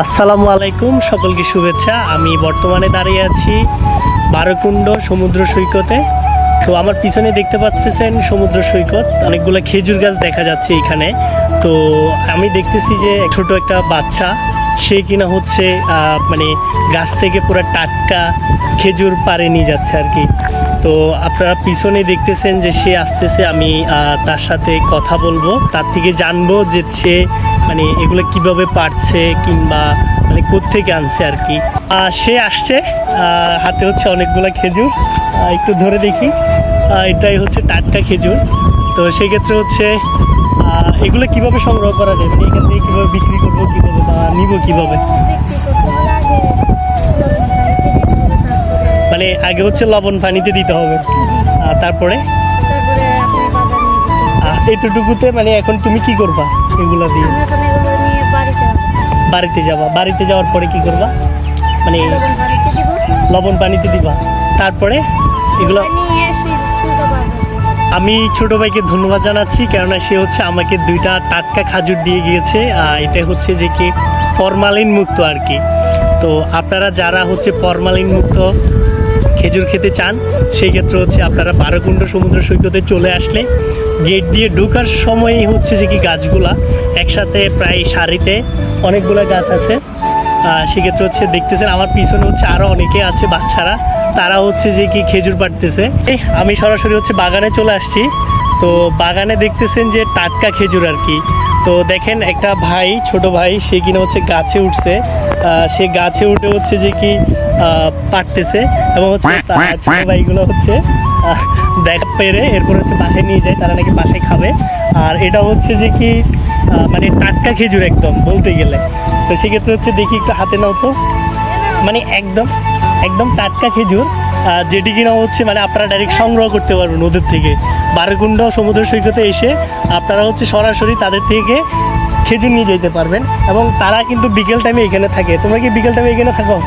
আসসালামু আলাইকুম, সকলকে শুভেচ্ছা। আমি বর্তমানে দাঁড়িয়ে আছি বারকুণ্ড সমুদ্র সৈকতে। তো আমার পিছনে দেখতে পাচ্ছেন সমুদ্র সৈকত, অনেকগুলো খেজুর গাছ দেখা যাচ্ছে এখানে। তো আমি দেখতেছি যে ছোট একটা বাচ্চা, সে কিনা হচ্ছে মানে গাছ থেকে পুরো টাটকা খেজুর পাড়ে নিয়ে যাচ্ছে আর কি। তো আপনারা পিছনে দেখতেছেন যে সে আসতেছে, আমি তার সাথে কথা বলবো, তার থেকে জানবো যে সে মানে এগুলো কিভাবে পারছে কিংবা মানে কোত্থেকে আনছে আর কি। সে আসছে, হাতে হচ্ছে অনেকগুলো খেজুর, একটু ধরে দেখি। এটাই হচ্ছে টাটকা খেজুর। তো সেক্ষেত্রে হচ্ছে এগুলো কিভাবে সংগ্রহ করা যায়, মানে এখান থেকে কীভাবে বিক্রি করবো, কীভাবে বা নিব কীভাবে? মানে আগে হচ্ছে লবণ পানিতে দিতে হবে, তারপরে এতটুকুতে মানে এখন তুমি কি করবা এগুলো দিয়ে? বাড়িতে যাবা, বাড়িতে যাওয়ার পরে কি করবা? মানে লবণ পানিতে দিবা, তারপরে এগুলো। আমি ছোট ভাইকে ধন্যবাদ জানাচ্ছি, কেননা সে হচ্ছে আমাকে 2টা টাটকা খাজুর দিয়ে গিয়েছে। এটা হচ্ছে যে কি ফরমালিন মুক্ত আর কি। তো আপনারা যারা হচ্ছে ফরমালিন মুক্ত খেজুর খেতে চান, সেই ক্ষেত্রে হচ্ছে আপনারা বারকুণ্ড সমুদ্র সৈকতে চলে আসলে গেট দিয়ে ঢোকার সময়ই হচ্ছে যে কি গাছগুলা একসাথে প্রায় সারিতে অনেকগুলো গাছ আছে। সেক্ষেত্রে হচ্ছে দেখতেছেন আমার পিছনে হচ্ছে আরও অনেকে আছে, বাচ্চারা, তারা হচ্ছে যে কি খেজুর পাড়তেছে। আমি সরাসরি হচ্ছে বাগানে চলে আসছি। তো বাগানে দেখতেছেন যে টাটকা খেজুর আর কি। তো দেখেন একটা ভাই, ছোট ভাই, সে কিনা হচ্ছে গাছে উঠছে। সে গাছে উঠে হচ্ছে যে কি পাড়তেছে, এবং হচ্ছে ছোট ভাইগুলো হচ্ছে দেখা পেরে এরপর হচ্ছে বাসায় নিয়ে যায়, তারা নাকি বাসায় খাবে। আর এটা হচ্ছে যে কি মানে টাটকা খেজুর একদম বলতে গেলে। তো সেক্ষেত্রে হচ্ছে দেখি একটু হাতে নাও তো, মানে একদম একদম টাটকা খেজুর, যেটি কিনা হচ্ছে মানে আপনারা ডাইরেক্ট সংগ্রহ করতে পারবেন ওদের থেকে। বারকুণ্ড সমুদ্র সৈকতে এসে আপনারা হচ্ছে সরাসরি তাদের থেকে খেজুর নিয়ে যেতে পারবেন, এবং তারা কিন্তু বিকেল টাইমে এখানে থাকে। তোমরা কি বিকেল টাইমে এখানে থাকো?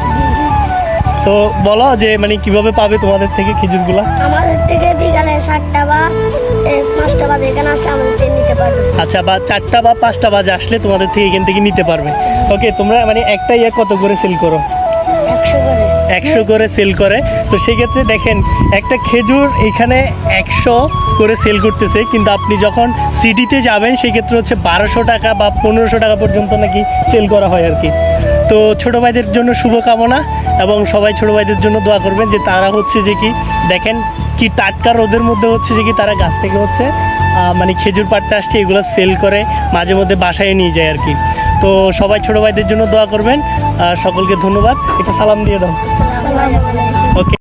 তো বলো যে মানে কিভাবে পাবে তোমাদের থেকে খেজুরগুলো? আমাদের থেকে বিকালে 7টা বা 5টা বাজে এখানে আসলে আমাদের থেকে নিতে পারবে। আচ্ছা, বা 4টা বা 5টা বাজে আসলে তোমাদের থেকে এখান থেকে নিতে পারবে। ওকে, তোমরা মানে একটা কত করে সেল করো? 100 করে সেল করে। তো সেক্ষেত্রে দেখেন একটা খেজুর এখানে 100 করে সেল করতেছে, কিন্তু আপনি যখন সিটিতে যাবেন সেক্ষেত্রে হচ্ছে 1200 টাকা বা 1500 টাকা পর্যন্ত নাকি সেল করা হয় আর কি। তো ছোটো ভাইদের জন্য শুভকামনা, এবং সবাই ছোটো ভাইদের জন্য দোয়া করবেন যে তারা হচ্ছে যে কি দেখেন কি টাটকা রোদের মধ্যে হচ্ছে যে কি তারা গাছ থেকে হচ্ছে মানে খেজুর পাড়তে আসছে, এগুলো সেল করে মাঝে মধ্যে বাসায় নিয়ে যায় আর কি। তো সবাই ছোটো ভাইদের জন্য দোয়া করবেন। সকলকে ধন্যবাদ। এটা সালাম দিয়ে দাও। আসসালামু আলাইকুম। ওকে।